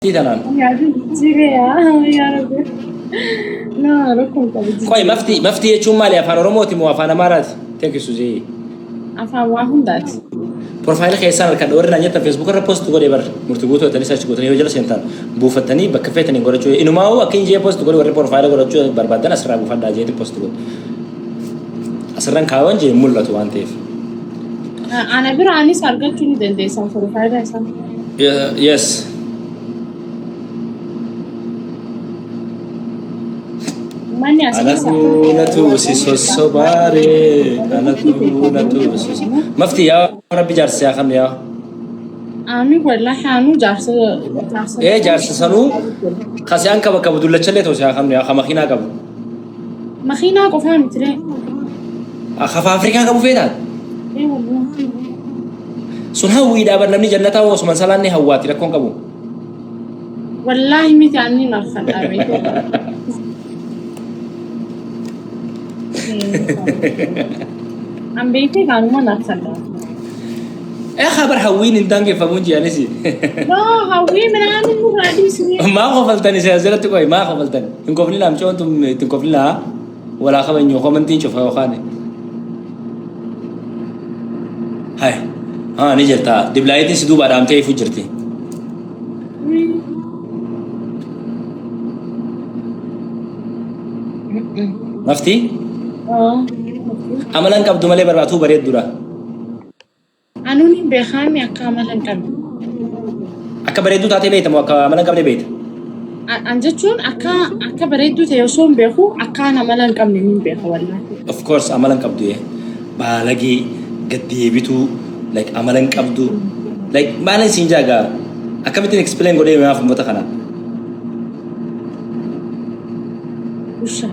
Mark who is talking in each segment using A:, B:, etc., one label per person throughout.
A: تمام.
B: يا ربي لا ركن كبدي
A: كوي مفتي يشوم مالي أفان روموتي مو أفان أمارات تانك سوزي
B: أفهم واحد دات
A: بروفايل خيسان كان ورنا نيتا فيسبوك رابوست تقولي بر مرتبوطه تاني ساش تقولي يوجل سنتان بوفتني بكفتني قولي شو إنه ما هو أكين جي بوست تقولي وري بروفايل قولي شو بربادنا أسرع بوفدا جي بوست تقول أسرع كاوان جي مولة توان تيف
B: أنا براني سارقة شنو دندي سام بروفايل هسا
A: يس
B: ماني
A: أنا توسي سوسوباري أنا توسي مفتي يا ربي جارس يا خم يا
B: أمي والله حانو جارس
A: إيه جارس سنو خسيان كبا كبا دولا چلے تو يا خم يا خمخينا كبا
B: مخينا قفان تري
A: أخاف أفريقيا كبا فيدان
B: إيه والله
A: سنها ويدا برنامج جنة واسمان سلاني هواتي لكون كبو
B: والله ميت عني نرخل أبي أم بيتي كانوا ما نرخل
A: إيه خبر هوين إنتان فمونجي أنسي
B: لا هوي من عامل مرادي سنين
A: ما خفلتني سيازلت كوي ما خفلتني تنكفلي لام شو أنتم تنكفلي لا ولا خبر يوم خمنتين شوفها وخاني هاي نجلتا دبلايتي سدو بارام تي فجرتي مفتي عملاً كابدو مالي برباتو بريد دورا
B: أنوني بخامي أكمل أنكم
A: أكا بريدو تاتي بيت مو أكا عملاً كابدي بيت
B: أنجتون أكا بريدو تيوسون بيخو أكا نمل أنكم نمين بيخو والله
A: of course عملاً كابدو يه بالغي قدي بيتو like عملاً كابدو like ما نسين جاغا أكا بيتين explain قولي ما في متخنا
B: وشا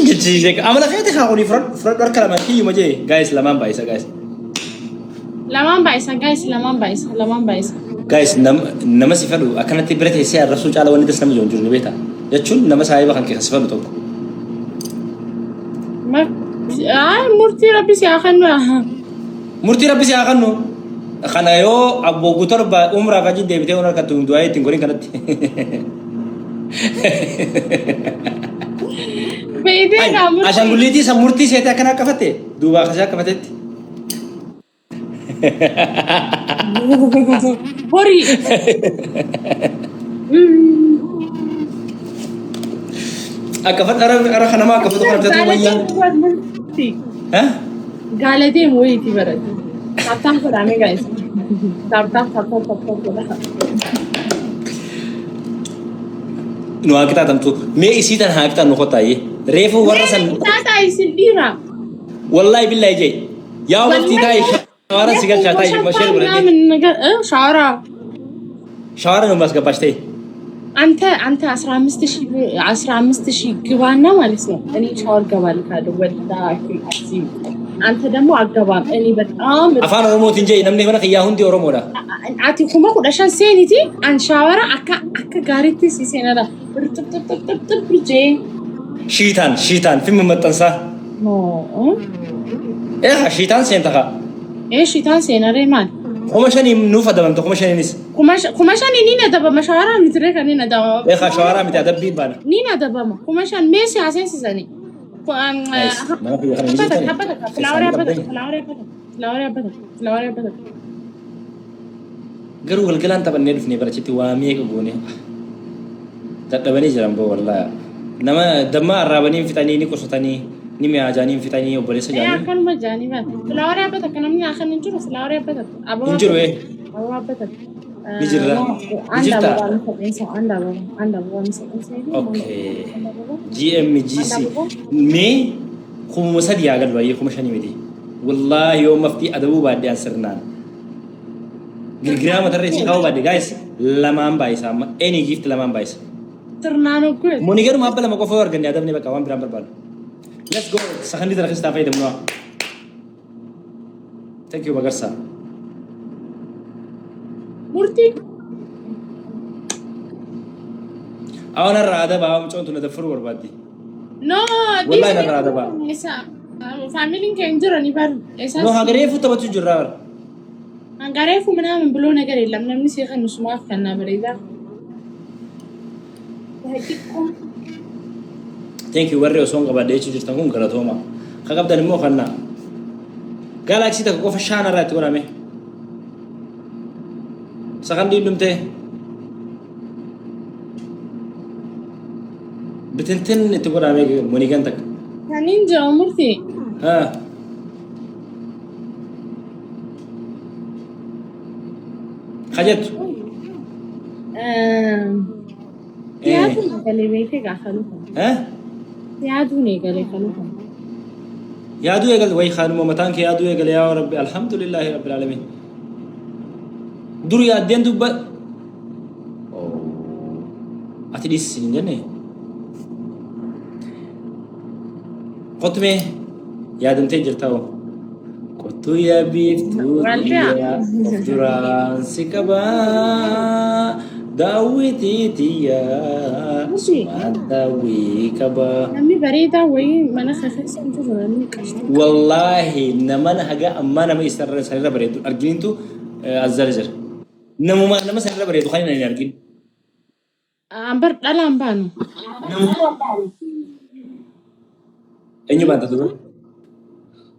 A: جيجيك عملاً خياتي خاقوني فرد كلام كي يوم جاي guys لمان بايسا guys
B: lamaan baay'isa guys lamaan baay'isa
A: guys nama si fadu akkanatti bira teessee arrabsuu caala wanni das nama jiru ni beektaa jechuun nama saayiba kan keessa si fadu tokko
B: murtii rabbi si haa kennu
A: murtii rabbi si haa kennu kana yoo abboogu torba umraa faji deebitee unar kan tuum du'aa ittiin godhin kanatti
B: beedee gaamurtii
A: ashangulliitii isa murtii seetee akkana akkafatte duubaa akkasii akkafatetti
B: horii
A: akkafat ara kanama akkafatu kana bitatu wayyaan ha
B: gaalatee mooyitii barate taaptaan godhame guys taaptaan godhame
A: nu hakita tamtu me isi tan hakita nu khotaye refu warra san
B: tata isin dira
A: wallahi billahi jay ya waqti dai shawara sigal chatai mashir burati shawara no mas gabashte
B: አንተ 15000 ግባና ማለት ነው እኔ ሻወር ገባልካለሁ ወላሂ አዚም አንተ ደግሞ አገባም እኔ በጣም
A: አፋን ኦሮሞት እንጂ ነምኔ ሆነ ከያ ሁንዲ ኦሮሞዳ
B: አቲ ኩማ ኩዳሻን ሴኒቲ አን ሻወራ አካ ጋሪቲ ሲሴናዳ ጥጥጥጥጥጥ ብጄ ሺታን ፊልም መጠንሳ ኖ
A: ሺታን ሴንተኻ
B: ሺታን ሴናሬ ማን
A: خمشاني نوفا دبمت خمشاني نس
B: خمشاني نينا دبا مشاورا متريكا نينا دبا
A: شوارع متعدبين بانا
B: نينا دبا خمشان ميسي عساسي زاني حبتك فلاوريا بدك
A: قروا القلان تبا نيرفني برشتي واميك قوني تدبني جرمبو والله نما دما الرابنين فتاني كوسطاني نمي عجانين فتاني وبريس جاني
B: يا كان مجاني بات فلاوريا بدك انا مني اخر نجرو فلاوريا بدك
A: نجرو ايه
B: ابو بدك
A: نجرا
B: نجرتا عندها
A: اوكي جي سي مي خم مسد يا قلبي يخم شاني مدي والله يوم مفتي ادبو بعد انسرنان غرغرا مترسي خاو بعد جايز لمان بايسا اني جيفت لمان بايس
B: ترنانو كويس
A: مونيغر ما بلا ما كو فور غني ادبني بقى وان برام بربال let's go سخندي درخص تافاي دمنوا thank you بغرسا
B: مورتي
A: انا الرادة باهم چونتو ندفر وربادي
B: no
A: والله انا الرادة با
B: family كان جراني بار
A: no هاغري فوتو بتو جرار
B: Angareefu ምናምን ብሎ ነገር የለም ለምን ሲኸንሱ ማፍ ከና በሬዛ
A: Thank you warri osoo qabadde jechuun jirtan kun galatooma. Ka qabdan immoo kanna. Galaxy takka qofa shaana irratti godhame. Sakandii dhumtee. Bitintin itti godhame monigan takka.
B: Kanin jira murti.
A: Haa. Kajettu.
B: Yaadu galee beekee gaafa lufa.
A: Haa?
B: Yaadu ne galee kalufa.
A: Yaadu eegal way khaanuma mataan kee yaadu eegal yaa rabbi alhamdulillahi rabbil alamin. Dur yaaddeen dubba. Ati dhiisin hin jenne. Qotme yaadamtee jirtaa. Qottu yaa biiftuu yaa of duraan si qabaa. Daawwiti tiyaa daawwii qabaa.
B: Namni bareedaa wayii mana keessa hin jiru namni qashtu.
A: Wallaahi nama haga amma nama isarra bareedu argintu azzal jira. Nama sanirra bareedu kan hin argin.
B: Ambar dhalaan baanu.
A: Eenyu baanta dura?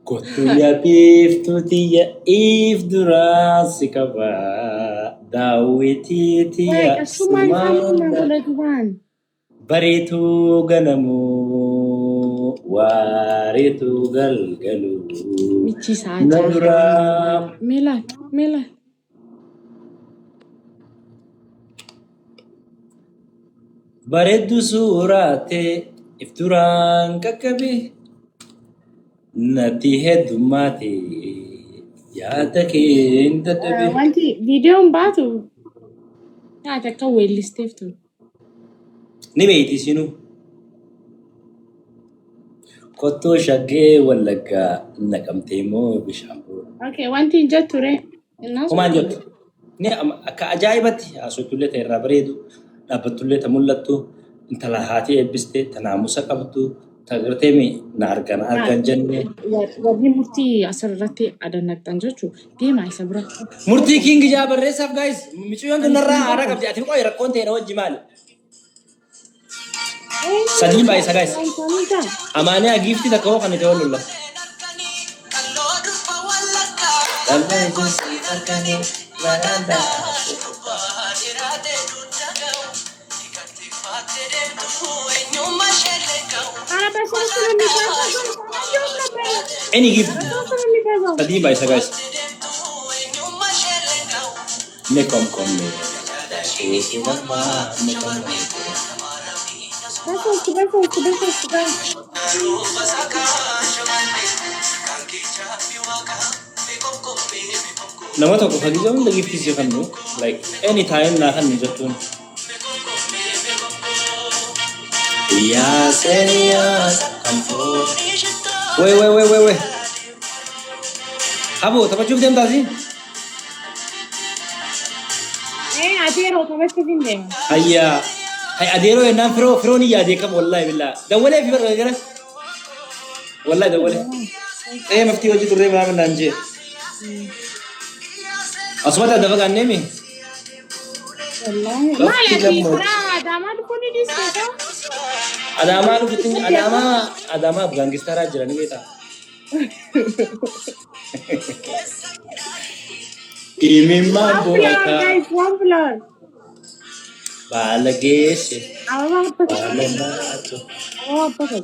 A: Kottu yaa biiftuu tiyaa if duraa si qabaa. Daawwiti tiyaa bareetu ganamu wareetu galgalu.
B: Michisaa
A: Nadura.
B: Mela.
A: Bareedu suuraatee if duraan qaqqabe natti heddummaatee. Yaada kee dadhabe.
B: Wanti viidiyoon baatu yaada akka weellisteeftu.
A: Ni beeyti isinuu. Qottoo shaggee wallaggaa naqamtee immoo Bishaanbur.
B: Okay, wanti hin jettu ree.
A: Homaan jettu. Ni akka ajaa'ibatti haasoftuullee ta'e irraa bareedu dhaabbattullee ta mul'attu intala haatee eebbistee ta naamusa qabdu. Tagartee na argan jenne.
B: Warri murtii asirratti adannaqxan jechuun deemaa isa bira.
A: Murtii King ijaa barreessaaf guys. Miciyyoon kanarraa haara qabdi. Ati qo'i rakkoon ta'e na wajji maali? Sadii baay'isa guys. Amaanee giiftii takka hoo kan itti oolulla. Any gift. Tadi baisa guys. Ne kom ne. Nama tokko hagijaa hunda giftii si kennu like anytime naa kan jettuun. Yaa seriyaa kampoo. Wait. Abo taphachuuf deemtaa si?
B: Adeeroo taphachuuf hin deemu.
A: Hayyaa. Hay adeeroo yennaan firoon yaadee qaba wallahi billaa. Dawwalee fi barra gara. Wallahi dawwalee. Maftii hojii turree maama naan jee. Asumata adda fagaannee mi?
B: Wallahi. Maali ati karaa Adaamaa dhufuun ni dhiisteeta?
A: Adaamaa Afgaanistaraa jira ni beektaa? Imimmaan boota.
B: One floor.
A: Baala geesse.
B: Ababa
A: baala naatu.
B: Ababa